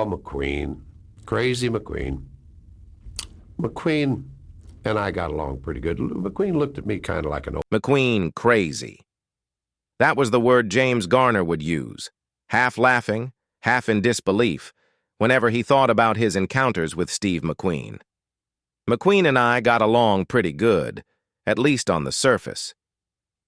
Oh, McQueen. Crazy McQueen. McQueen and I got along pretty good. McQueen looked at me kind of like an old... McQueen crazy. That was the word James Garner would use, half laughing, half in disbelief, whenever he thought about his encounters with Steve McQueen. McQueen and I got along pretty good, at least on the surface.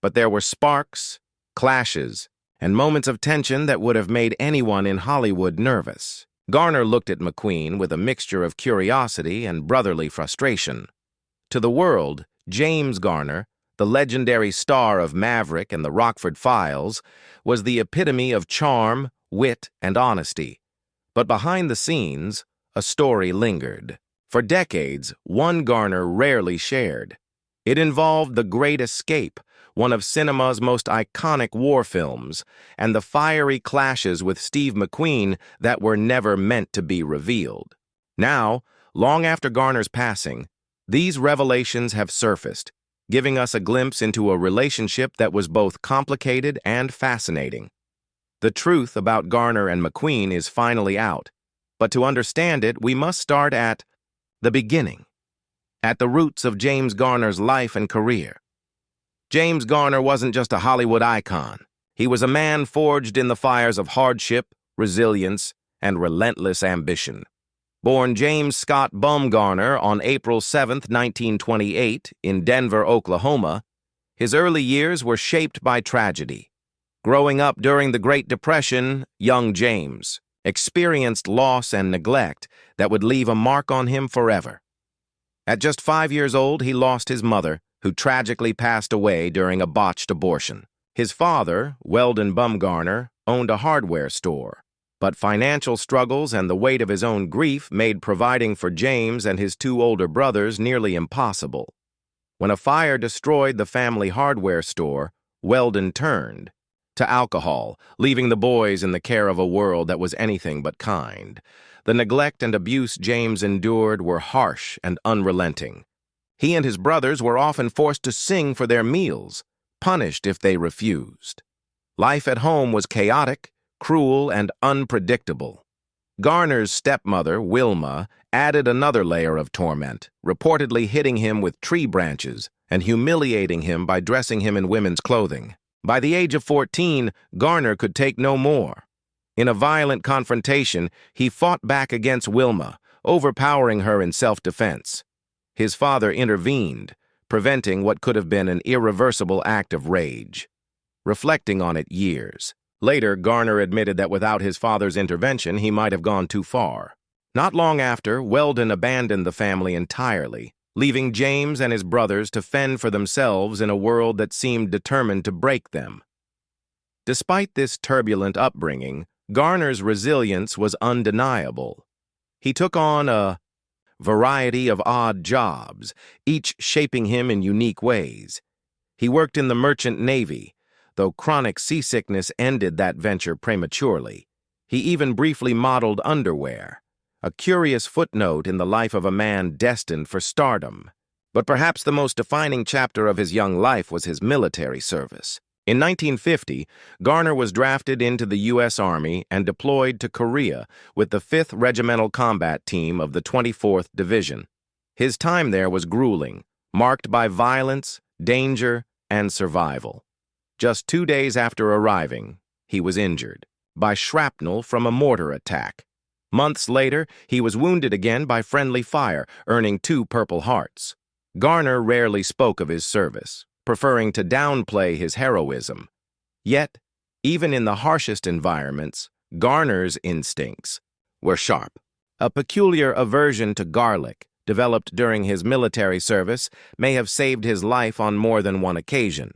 But there were sparks, clashes, and moments of tension that would have made anyone in Hollywood nervous. Garner looked at McQueen with a mixture of curiosity and brotherly frustration. To the world, James Garner, the legendary star of Maverick and the Rockford Files, was the epitome of charm, wit, and honesty. But behind the scenes, a story lingered. For decades, one Garner rarely shared. It involved The Great Escape, one of cinema's most iconic war films, and the fiery clashes with Steve McQueen that were never meant to be revealed. Now, long after Garner's passing, these revelations have surfaced, giving us a glimpse into a relationship that was both complicated and fascinating. The truth about Garner and McQueen is finally out, but to understand it, we must start at the beginning, at the roots of James Garner's life and career. James Garner wasn't just a Hollywood icon. He was a man forged in the fires of hardship, resilience, and relentless ambition. Born James Scott Garner on April 7, 1928, in Denver, Oklahoma, his early years were shaped by tragedy. Growing up during the Great Depression, young James experienced loss and neglect that would leave a mark on him forever. At just 5 years old, he lost his mother, who tragically passed away during a botched abortion. His father, Weldon Garner, owned a hardware store, but financial struggles and the weight of his own grief made providing for James and his 2 older brothers nearly impossible. When a fire destroyed the family hardware store, Weldon turned to alcohol, leaving the boys in the care of a world that was anything but kind. The neglect and abuse James endured were harsh and unrelenting. He and his brothers were often forced to sing for their meals, punished if they refused. Life at home was chaotic, cruel, and unpredictable. Garner's stepmother, Wilma, added another layer of torment, reportedly hitting him with tree branches and humiliating him by dressing him in women's clothing. By the age of 14, Garner could take no more. In a violent confrontation, he fought back against Wilma, overpowering her in self-defense. His father intervened, preventing what could have been an irreversible act of rage. Reflecting on it years later, Garner admitted that without his father's intervention, he might have gone too far. Not long after, Weldon abandoned the family entirely, leaving James and his brothers to fend for themselves in a world that seemed determined to break them. Despite this turbulent upbringing, Garner's resilience was undeniable. He took on a variety of odd jobs, each shaping him in unique ways. He worked in the merchant navy, though chronic seasickness ended that venture prematurely. He even briefly modeled underwear, a curious footnote in the life of a man destined for stardom. But perhaps the most defining chapter of his young life was his military service. In 1950, Garner was drafted into the U.S. Army and deployed to Korea with the 5th Regimental Combat Team of the 24th Division. His time there was grueling, marked by violence, danger, and survival. Just 2 days after arriving, he was injured by shrapnel from a mortar attack. Months later, he was wounded again by friendly fire, earning 2 Purple Hearts. Garner rarely spoke of his service, preferring to downplay his heroism. Yet, even in the harshest environments, Garner's instincts were sharp. A peculiar aversion to garlic, developed during his military service, may have saved his life on more than one occasion.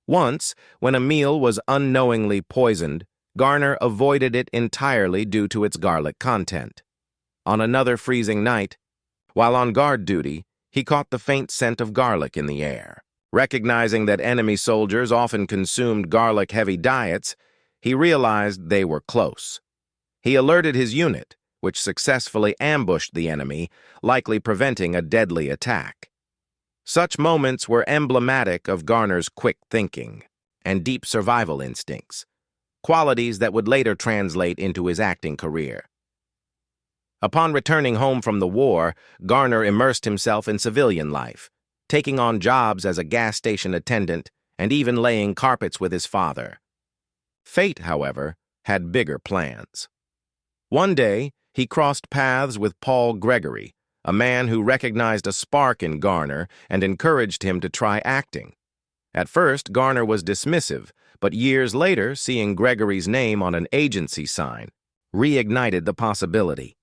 Once, when a meal was unknowingly poisoned, Garner avoided it entirely due to its garlic content. On another freezing night, while on guard duty, he caught the faint scent of garlic in the air. Recognizing that enemy soldiers often consumed garlic-heavy diets, he realized they were close. He alerted his unit, which successfully ambushed the enemy, likely preventing a deadly attack. Such moments were emblematic of Garner's quick thinking and deep survival instincts, qualities that would later translate into his acting career. Upon returning home from the war, Garner immersed himself in civilian life, taking on jobs as a gas station attendant and even laying carpets with his father. Fate, however, had bigger plans. One day, he crossed paths with Paul Gregory, a man who recognized a spark in Garner and encouraged him to try acting. At first, Garner was dismissive, but years later, seeing Gregory's name on an agency sign reignited the possibility.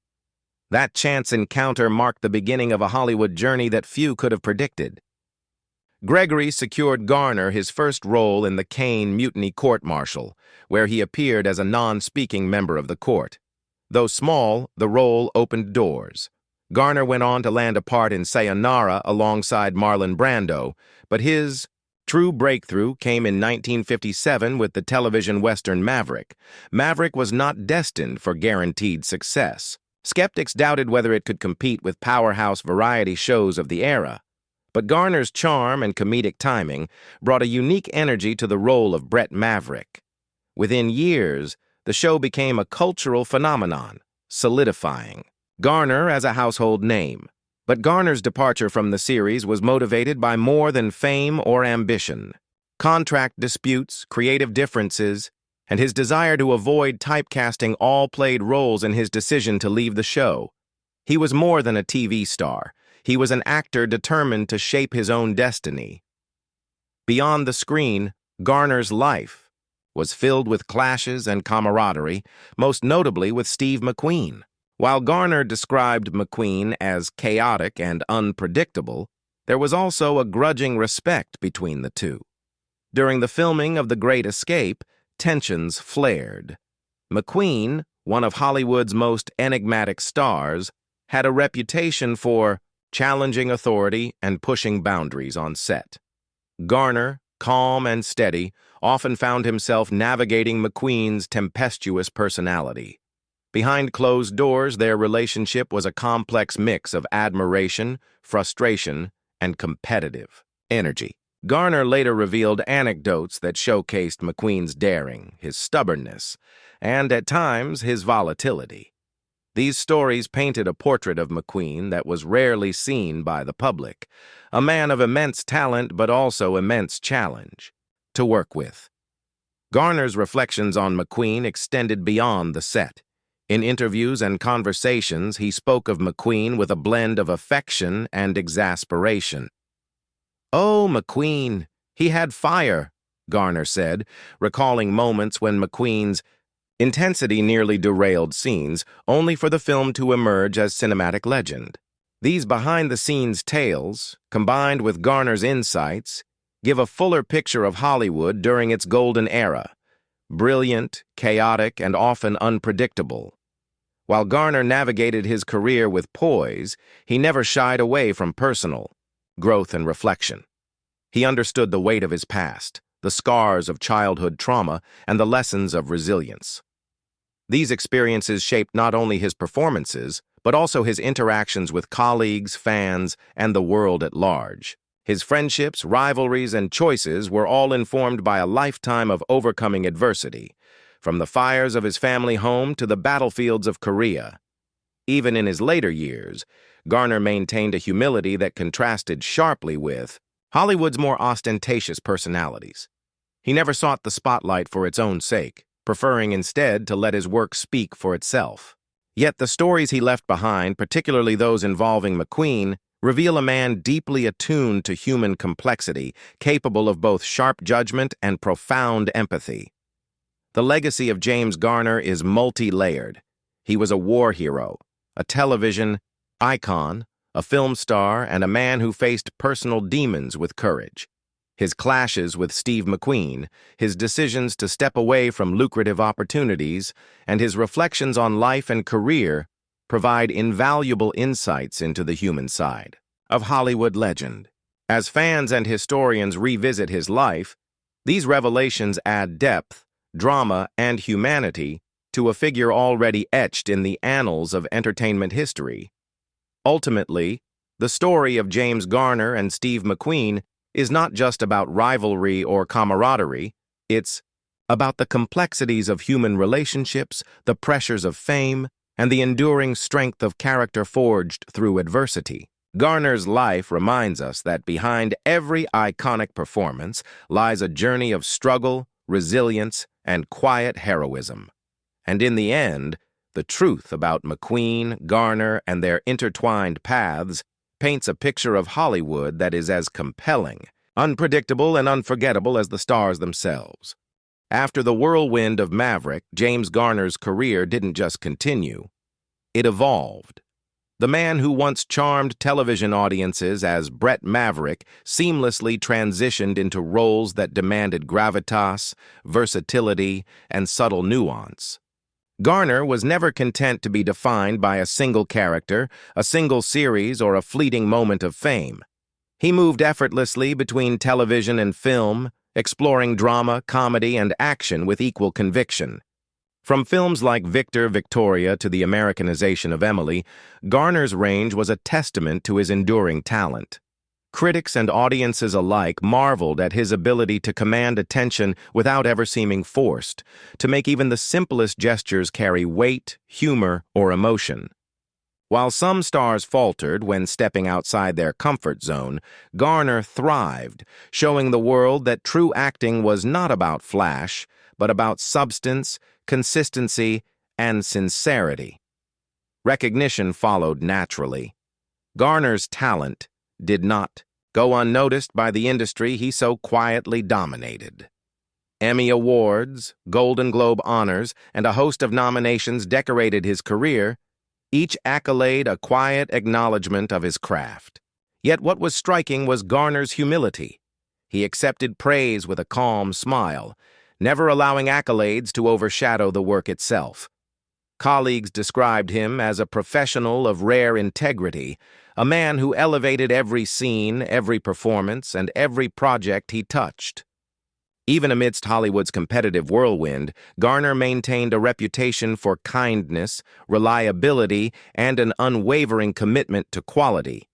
That chance encounter marked the beginning of a Hollywood journey that few could have predicted. Gregory secured Garner his first role in the Kane Mutiny Court-Martial, where he appeared as a non-speaking member of the court. Though small, the role opened doors. Garner went on to land a part in Sayonara alongside Marlon Brando, but his true breakthrough came in 1957 with the television western Maverick. Maverick was not destined for guaranteed success. Skeptics doubted whether it could compete with powerhouse variety shows of the era. But Garner's charm and comedic timing brought a unique energy to the role of Brett Maverick. Within years, the show became a cultural phenomenon, solidifying Garner as a household name. But Garner's departure from the series was motivated by more than fame or ambition. Contract disputes, creative differences, and his desire to avoid typecasting all played roles in his decision to leave the show. He was more than a TV star. He was an actor determined to shape his own destiny. Beyond the screen, Garner's life was filled with clashes and camaraderie, most notably with Steve McQueen. While Garner described McQueen as chaotic and unpredictable, there was also a grudging respect between the two. During the filming of The Great Escape, tensions flared. McQueen, one of Hollywood's most enigmatic stars, had a reputation for challenging authority and pushing boundaries on set. Garner, calm and steady, often found himself navigating McQueen's tempestuous personality. Behind closed doors, their relationship was a complex mix of admiration, frustration, and competitive energy. Garner later revealed anecdotes that showcased McQueen's daring, his stubbornness, and, at times, his volatility. These stories painted a portrait of McQueen that was rarely seen by the public, a man of immense talent but also immense challenge to work with. Garner's reflections on McQueen extended beyond the set. In interviews and conversations, he spoke of McQueen with a blend of affection and exasperation. "Oh, McQueen, he had fire," Garner said, recalling moments when McQueen's intensity nearly derailed scenes, only for the film to emerge as cinematic legend. These behind-the-scenes tales, combined with Garner's insights, give a fuller picture of Hollywood during its golden era, brilliant, chaotic, and often unpredictable. While Garner navigated his career with poise, he never shied away from personal growth and reflection. He understood the weight of his past, the scars of childhood trauma, and the lessons of resilience. These experiences shaped not only his performances, but also his interactions with colleagues, fans, and the world at large. His friendships, rivalries, and choices were all informed by a lifetime of overcoming adversity, from the fires of his family home to the battlefields of Korea. Even in his later years, Garner maintained a humility that contrasted sharply with Hollywood's more ostentatious personalities. He never sought the spotlight for its own sake, preferring instead to let his work speak for itself. Yet the stories he left behind, particularly those involving McQueen, reveal a man deeply attuned to human complexity, capable of both sharp judgment and profound empathy. The legacy of James Garner is multi-layered. He was a war hero, a television icon, a film star, and a man who faced personal demons with courage. His clashes with Steve McQueen, his decisions to step away from lucrative opportunities, and his reflections on life and career provide invaluable insights into the human side of Hollywood legend. As fans and historians revisit his life, these revelations add depth, drama, and humanity to a figure already etched in the annals of entertainment history. Ultimately, the story of James Garner and Steve McQueen is not just about rivalry or camaraderie, it's about the complexities of human relationships, the pressures of fame, and the enduring strength of character forged through adversity. Garner's life reminds us that behind every iconic performance lies a journey of struggle, resilience, and quiet heroism. And in the end, the truth about McQueen, Garner, and their intertwined paths paints a picture of Hollywood that is as compelling, unpredictable, and unforgettable as the stars themselves. After the whirlwind of Maverick, James Garner's career didn't just continue, it evolved. The man who once charmed television audiences as Brett Maverick seamlessly transitioned into roles that demanded gravitas, versatility, and subtle nuance. Garner was never content to be defined by a single character, a single series, or a fleeting moment of fame. He moved effortlessly between television and film, exploring drama, comedy, and action with equal conviction. From films like Victor, Victoria to the Americanization of Emily, Garner's range was a testament to his enduring talent. Critics and audiences alike marveled at his ability to command attention without ever seeming forced, to make even the simplest gestures carry weight, humor, or emotion. While some stars faltered when stepping outside their comfort zone, Garner thrived, showing the world that true acting was not about flash, but about substance, consistency, and sincerity. Recognition followed naturally. Garner's talent did not go unnoticed by the industry he so quietly dominated. Emmy Awards, Golden Globe honors, and a host of nominations decorated his career, each accolade a quiet acknowledgement of his craft. Yet what was striking was Garner's humility. He accepted praise with a calm smile, never allowing accolades to overshadow the work itself. Colleagues described him as a professional of rare integrity, a man who elevated every scene, every performance, and every project he touched. Even amidst Hollywood's competitive whirlwind, Garner maintained a reputation for kindness, reliability, and an unwavering commitment to quality.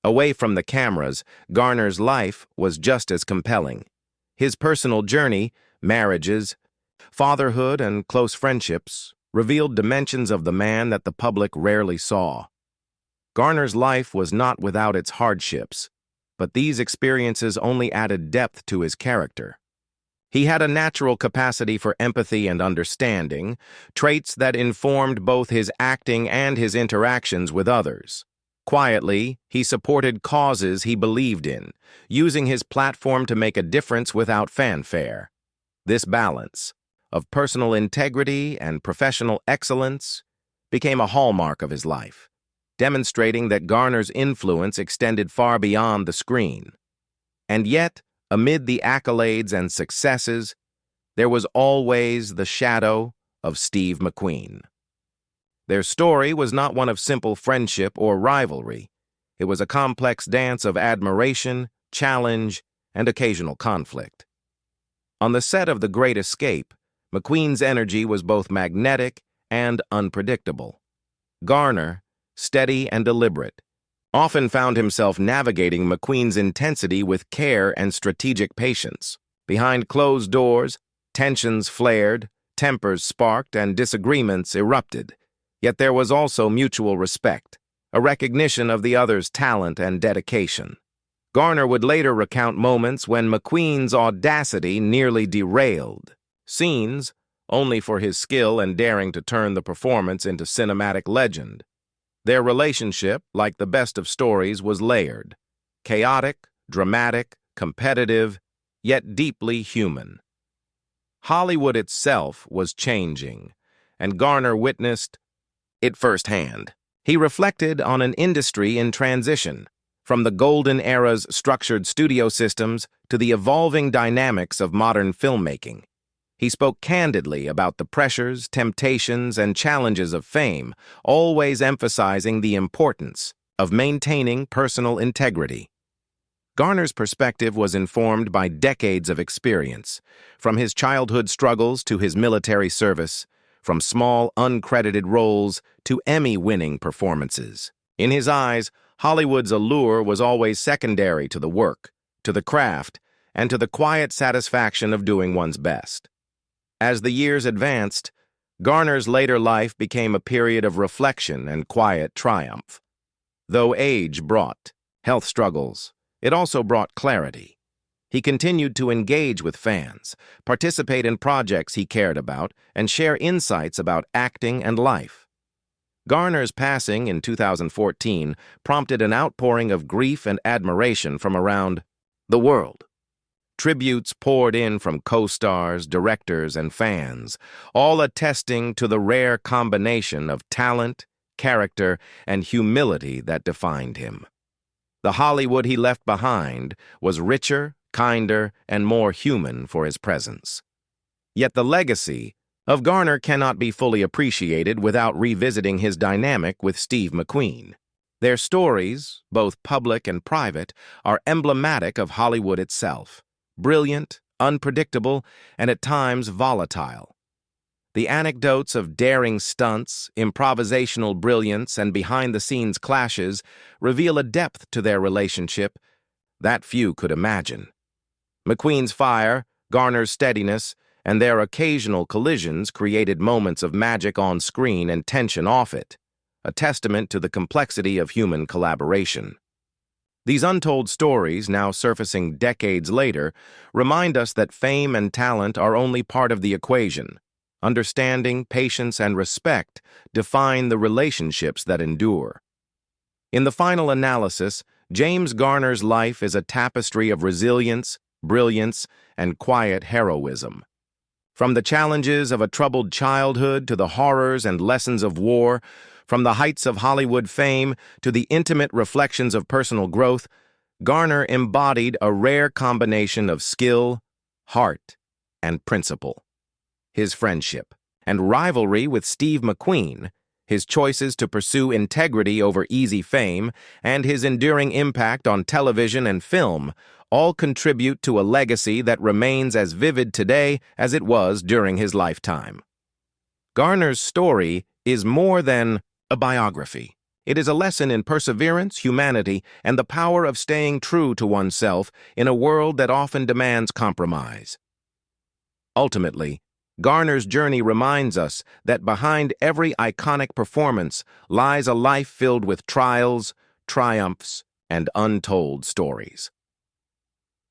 Away from the cameras, Garner's life was just as compelling. His personal journey, marriages, fatherhood, and close friendships revealed dimensions of the man that the public rarely saw. Garner's life was not without its hardships, but these experiences only added depth to his character. He had a natural capacity for empathy and understanding, traits that informed both his acting and his interactions with others. Quietly, he supported causes he believed in, using his platform to make a difference without fanfare. This balance of personal integrity and professional excellence became a hallmark of his life, demonstrating that Garner's influence extended far beyond the screen. And yet, amid the accolades and successes, there was always the shadow of Steve McQueen. Their story was not one of simple friendship or rivalry. It was a complex dance of admiration, challenge, and occasional conflict. On the set of The Great Escape, McQueen's energy was both magnetic and unpredictable. Garner, steady and deliberate, often found himself navigating McQueen's intensity with care and strategic patience. Behind closed doors, tensions flared, tempers sparked, and disagreements erupted. Yet there was also mutual respect, a recognition of the other's talent and dedication. Garner would later recount moments when McQueen's audacity nearly derailed scenes, only for his skill and daring to turn the performance into cinematic legend. Their relationship, like the best of stories, was layered, chaotic, dramatic, competitive, yet deeply human. Hollywood itself was changing, and Garner witnessed it firsthand. He reflected on an industry in transition, from the golden era's structured studio systems to the evolving dynamics of modern filmmaking. He spoke candidly about the pressures, temptations, and challenges of fame, always emphasizing the importance of maintaining personal integrity. Garner's perspective was informed by decades of experience, from his childhood struggles to his military service, from small, uncredited roles to Emmy-winning performances. In his eyes, Hollywood's allure was always secondary to the work, to the craft, and to the quiet satisfaction of doing one's best. As the years advanced, Garner's later life became a period of reflection and quiet triumph. Though age brought health struggles, it also brought clarity. He continued to engage with fans, participate in projects he cared about, and share insights about acting and life. Garner's passing in 2014 prompted an outpouring of grief and admiration from around the world. Tributes poured in from co-stars, directors, and fans, all attesting to the rare combination of talent, character, and humility that defined him. The Hollywood he left behind was richer, kinder, and more human for his presence. Yet the legacy of Garner cannot be fully appreciated without revisiting his dynamic with Steve McQueen. Their stories, both public and private, are emblematic of Hollywood itself. Brilliant, unpredictable, and at times volatile. The anecdotes of daring stunts, improvisational brilliance, and behind-the-scenes clashes reveal a depth to their relationship that few could imagine. McQueen's fire, Garner's steadiness, and their occasional collisions created moments of magic on screen and tension off it, a testament to the complexity of human collaboration. These untold stories, now surfacing decades later, remind us that fame and talent are only part of the equation. Understanding, patience, and respect define the relationships that endure. In the final analysis, James Garner's life is a tapestry of resilience, brilliance, and quiet heroism. From the challenges of a troubled childhood to the horrors and lessons of war, from the heights of Hollywood fame to the intimate reflections of personal growth, Garner embodied a rare combination of skill, heart, and principle. His friendship and rivalry with Steve McQueen, his choices to pursue integrity over easy fame, and his enduring impact on television and film all contribute to a legacy that remains as vivid today as it was during his lifetime. Garner's story is more than a biography. It is a lesson in perseverance, humanity, and the power of staying true to oneself in a world that often demands compromise. Ultimately, Garner's journey reminds us that behind every iconic performance lies a life filled with trials, triumphs, and untold stories.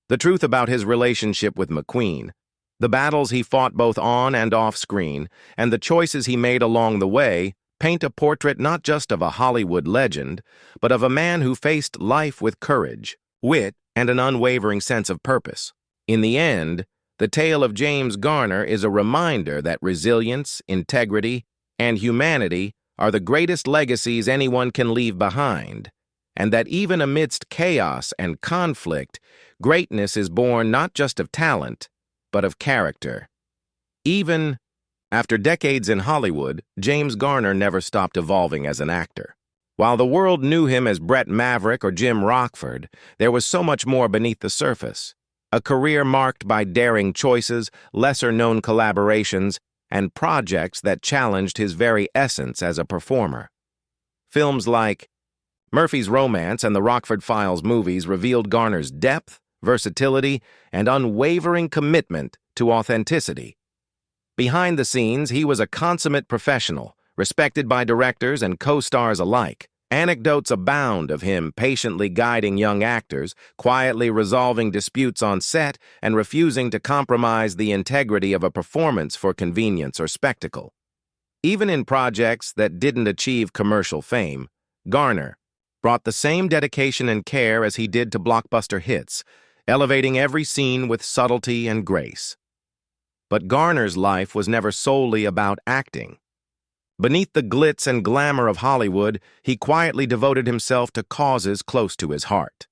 The truth about his relationship with McQueen, the battles he fought both on and off screen, and the choices he made along the way paint a portrait not just of a Hollywood legend, but of a man who faced life with courage, wit, and an unwavering sense of purpose. In the end, the tale of James Garner is a reminder that resilience, integrity, and humanity are the greatest legacies anyone can leave behind, and that even amidst chaos and conflict, greatness is born not just of talent, but of character. Even after decades in Hollywood, James Garner never stopped evolving as an actor. While the world knew him as Brett Maverick or Jim Rockford, there was so much more beneath the surface. A career marked by daring choices, lesser-known collaborations, and projects that challenged his very essence as a performer. Films like Murphy's Romance and the Rockford Files movies revealed Garner's depth, versatility, and unwavering commitment to authenticity. Behind the scenes, he was a consummate professional, respected by directors and co-stars alike. Anecdotes abound of him patiently guiding young actors, quietly resolving disputes on set, and refusing to compromise the integrity of a performance for convenience or spectacle. Even in projects that didn't achieve commercial fame, Garner brought the same dedication and care as he did to blockbuster hits, elevating every scene with subtlety and grace. But Garner's life was never solely about acting. Beneath the glitz and glamour of Hollywood, he quietly devoted himself to causes close to his heart.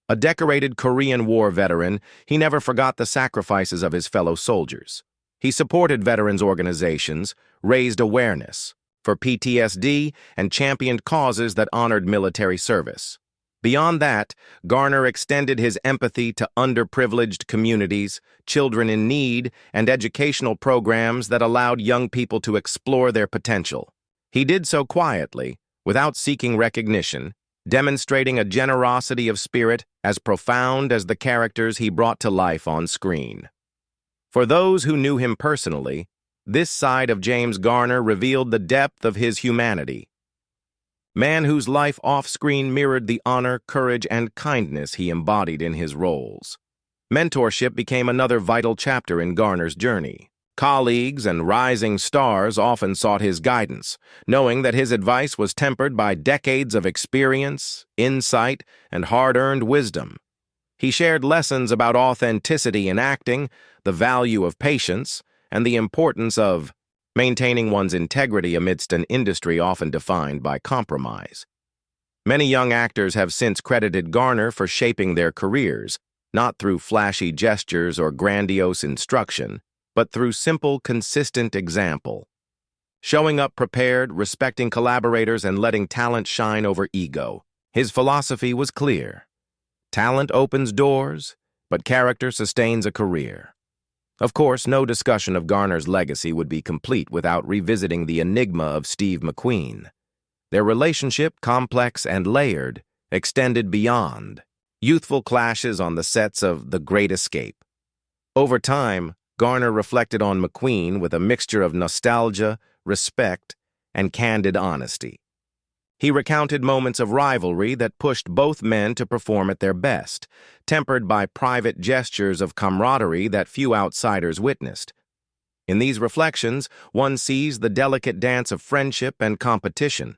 A decorated Korean War veteran, he never forgot the sacrifices of his fellow soldiers. He supported veterans' organizations, raised awareness for PTSD, and championed causes that honored military service. Beyond that, Garner extended his empathy to underprivileged communities, children in need, and educational programs that allowed young people to explore their potential. He did so quietly, without seeking recognition, demonstrating a generosity of spirit as profound as the characters he brought to life on screen. For those who knew him personally, This side of James Garner revealed the depth of his humanity. Man whose life off-screen mirrored the honor, courage, and kindness he embodied in his roles. Mentorship became another vital chapter in Garner's journey. Colleagues and rising stars often sought his guidance, knowing that his advice was tempered by decades of experience, insight, and hard-earned wisdom. He shared lessons about authenticity in acting, the value of patience, and the importance of maintaining one's integrity amidst an industry often defined by compromise. Many young actors have since credited Garner for shaping their careers, not through flashy gestures or grandiose instruction, but through simple, consistent example. Showing up prepared, respecting collaborators, and letting talent shine over ego. His philosophy was clear. Talent opens doors, but character sustains a career. Of course, no discussion of Garner's legacy would be complete without revisiting the enigma of Steve McQueen. Their relationship, complex and layered, extended beyond youthful clashes on the sets of The Great Escape. Over time, Garner reflected on McQueen with a mixture of nostalgia, respect, and candid honesty. He recounted moments of rivalry that pushed both men to perform at their best, tempered by private gestures of camaraderie that few outsiders witnessed. In these reflections, one sees the delicate dance of friendship and competition,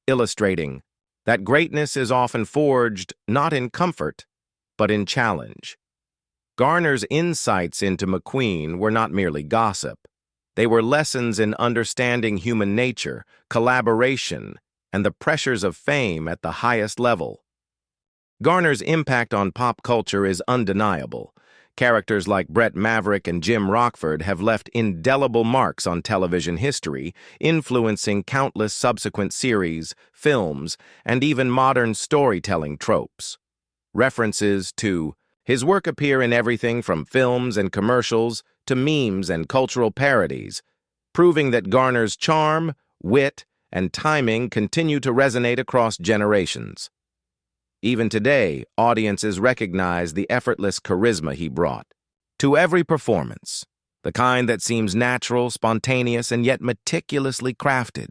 illustrating that greatness is often forged not in comfort, but in challenge. Garner's insights into McQueen were not merely gossip. They were lessons in understanding human nature, collaboration, and the pressures of fame at the highest level. Garner's impact on pop culture is undeniable. Characters like Brett Maverick and Jim Rockford have left indelible marks on television history, influencing countless subsequent series, films, and even modern storytelling tropes. References to his work appear in everything from films and commercials to memes and cultural parodies, proving that Garner's charm, wit, and timing continue to resonate across generations. Even today, audiences recognize the effortless charisma he brought to every performance, the kind that seems natural, spontaneous, and yet meticulously crafted.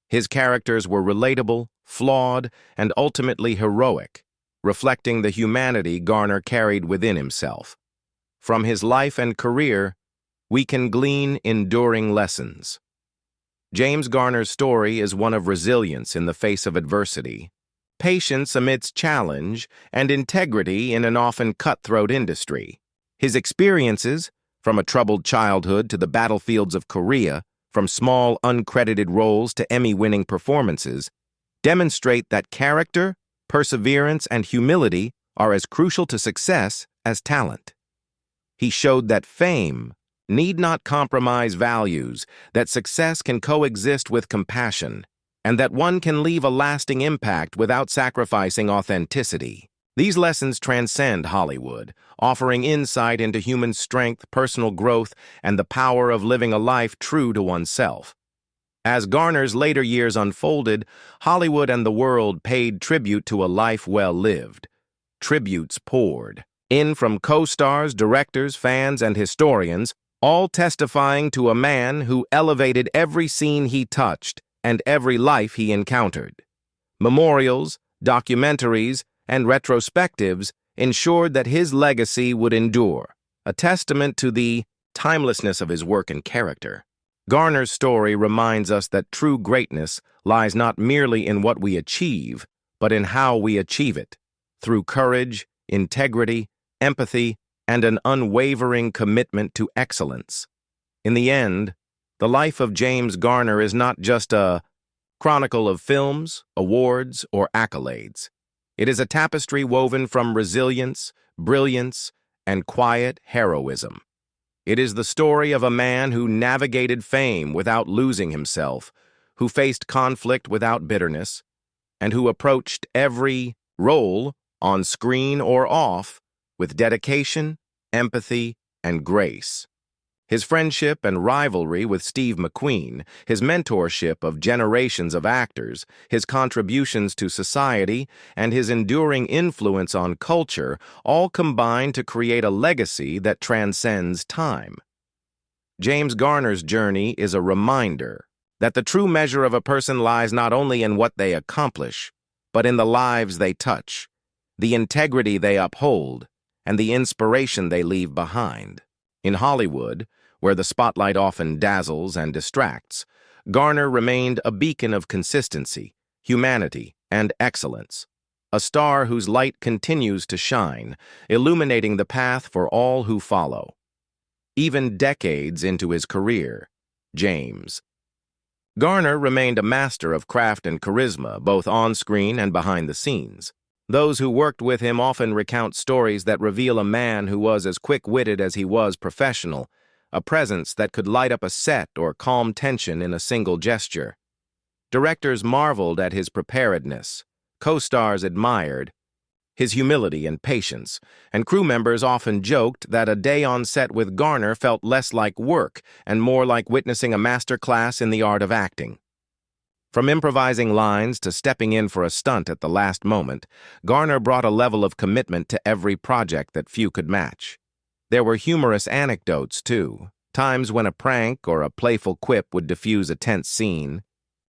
His characters were relatable, flawed, and ultimately heroic, reflecting the humanity Garner carried within himself. From his life and career, we can glean enduring lessons. James Garner's story is one of resilience in the face of adversity, patience amidst challenge, and integrity in an often cutthroat industry. His experiences, from a troubled childhood to the battlefields of Korea, from small uncredited roles to Emmy-winning performances, demonstrate that character, perseverance, and humility are as crucial to success as talent. He showed that fame need not compromise values, that success can coexist with compassion, and that one can leave a lasting impact without sacrificing authenticity. These lessons transcend Hollywood, offering insight into human strength, personal growth, and the power of living a life true to oneself. As Garner's later years unfolded, Hollywood and the world paid tribute to a life well lived. Tributes poured in from co-stars, directors, fans, and historians, all testifying to a man who elevated every scene he touched and every life he encountered. Memorials, documentaries, and retrospectives ensured that his legacy would endure, a testament to the timelessness of his work and character. Garner's story reminds us that true greatness lies not merely in what we achieve, but in how we achieve it, through courage, integrity, empathy, and an unwavering commitment to excellence. In the end, the life of James Garner is not just a chronicle of films, awards, or accolades. It is a tapestry woven from resilience, brilliance, and quiet heroism. It is the story of a man who navigated fame without losing himself, who faced conflict without bitterness, and who approached every role, on screen or off, with dedication, empathy, and grace. His friendship and rivalry with Steve McQueen, his mentorship of generations of actors, his contributions to society, and his enduring influence on culture all combine to create a legacy that transcends time. James Garner's journey is a reminder that the true measure of a person lies not only in what they accomplish, but in the lives they touch, the integrity they uphold, and the inspiration they leave behind. In Hollywood, where the spotlight often dazzles and distracts, Garner remained a beacon of consistency, humanity, and excellence, a star whose light continues to shine, illuminating the path for all who follow. Even decades into his career, James Garner remained a master of craft and charisma, both on-screen and behind the scenes. Those who worked with him often recount stories that reveal a man who was as quick-witted as he was professional, a presence that could light up a set or calm tension in a single gesture. Directors marveled at his preparedness, co-stars admired his humility and patience, and crew members often joked that a day on set with Garner felt less like work and more like witnessing a master class in the art of acting. From improvising lines to stepping in for a stunt at the last moment, Garner brought a level of commitment to every project that few could match. There were humorous anecdotes, too, times when a prank or a playful quip would diffuse a tense scene,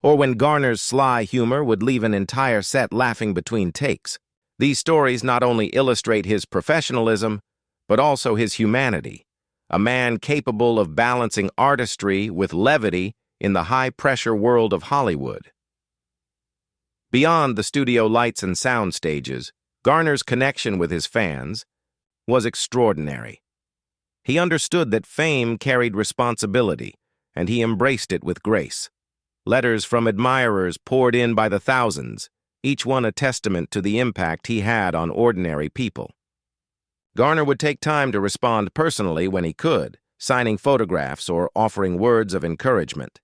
or when Garner's sly humor would leave an entire set laughing between takes. These stories not only illustrate his professionalism, but also his humanity, a man capable of balancing artistry with levity in the high-pressure world of Hollywood. Beyond the studio lights and sound stages, Garner's connection with his fans was extraordinary. He understood that fame carried responsibility, and he embraced it with grace. Letters from admirers poured in by the thousands, each one a testament to the impact he had on ordinary people. Garner would take time to respond personally when he could, signing photographs or offering words of encouragement.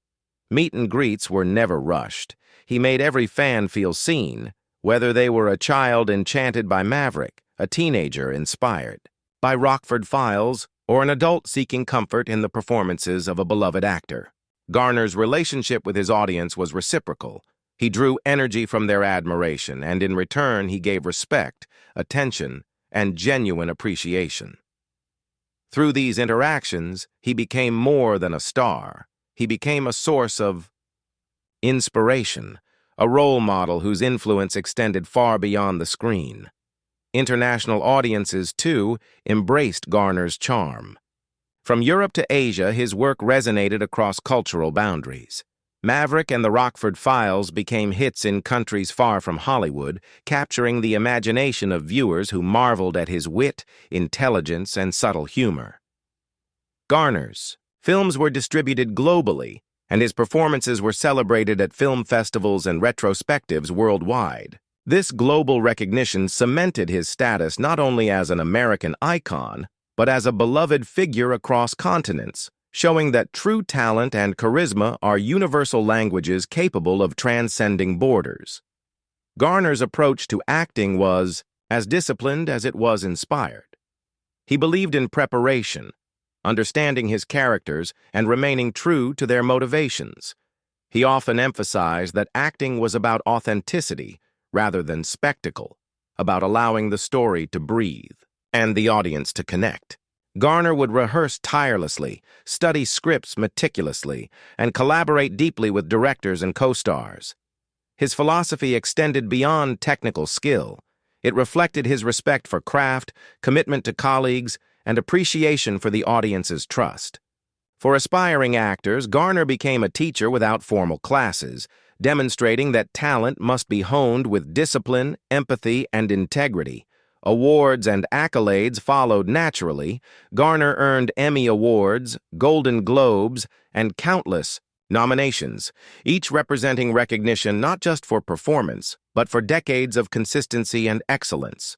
Meet and greets were never rushed. He made every fan feel seen, whether they were a child enchanted by Maverick, a teenager inspired by Rockford Files, or an adult seeking comfort in the performances of a beloved actor. Garner's relationship with his audience was reciprocal. He drew energy from their admiration, and in return he gave respect, attention, and genuine appreciation. Through these interactions, he became more than a star. He became a source of inspiration, a role model whose influence extended far beyond the screen. International audiences, too, embraced Garner's charm. From Europe to Asia, his work resonated across cultural boundaries. Maverick and the Rockford Files became hits in countries far from Hollywood, capturing the imagination of viewers who marveled at his wit, intelligence, and subtle humor. Garner's films were distributed globally, and his performances were celebrated at film festivals and retrospectives worldwide. This global recognition cemented his status not only as an American icon, but as a beloved figure across continents, showing that true talent and charisma are universal languages capable of transcending borders. Garner's approach to acting was as disciplined as it was inspired. He believed in preparation, understanding his characters, and remaining true to their motivations. He often emphasized that acting was about authenticity rather than spectacle, about allowing the story to breathe and the audience to connect. Garner would rehearse tirelessly, study scripts meticulously, and collaborate deeply with directors and co-stars. His philosophy extended beyond technical skill. It reflected his respect for craft, commitment to colleagues, and appreciation for the audience's trust. For aspiring actors, Garner became a teacher without formal classes, demonstrating that talent must be honed with discipline, empathy, and integrity. Awards and accolades followed naturally. Garner earned Emmy Awards, Golden Globes, and countless nominations, each representing recognition not just for performance, but for decades of consistency and excellence.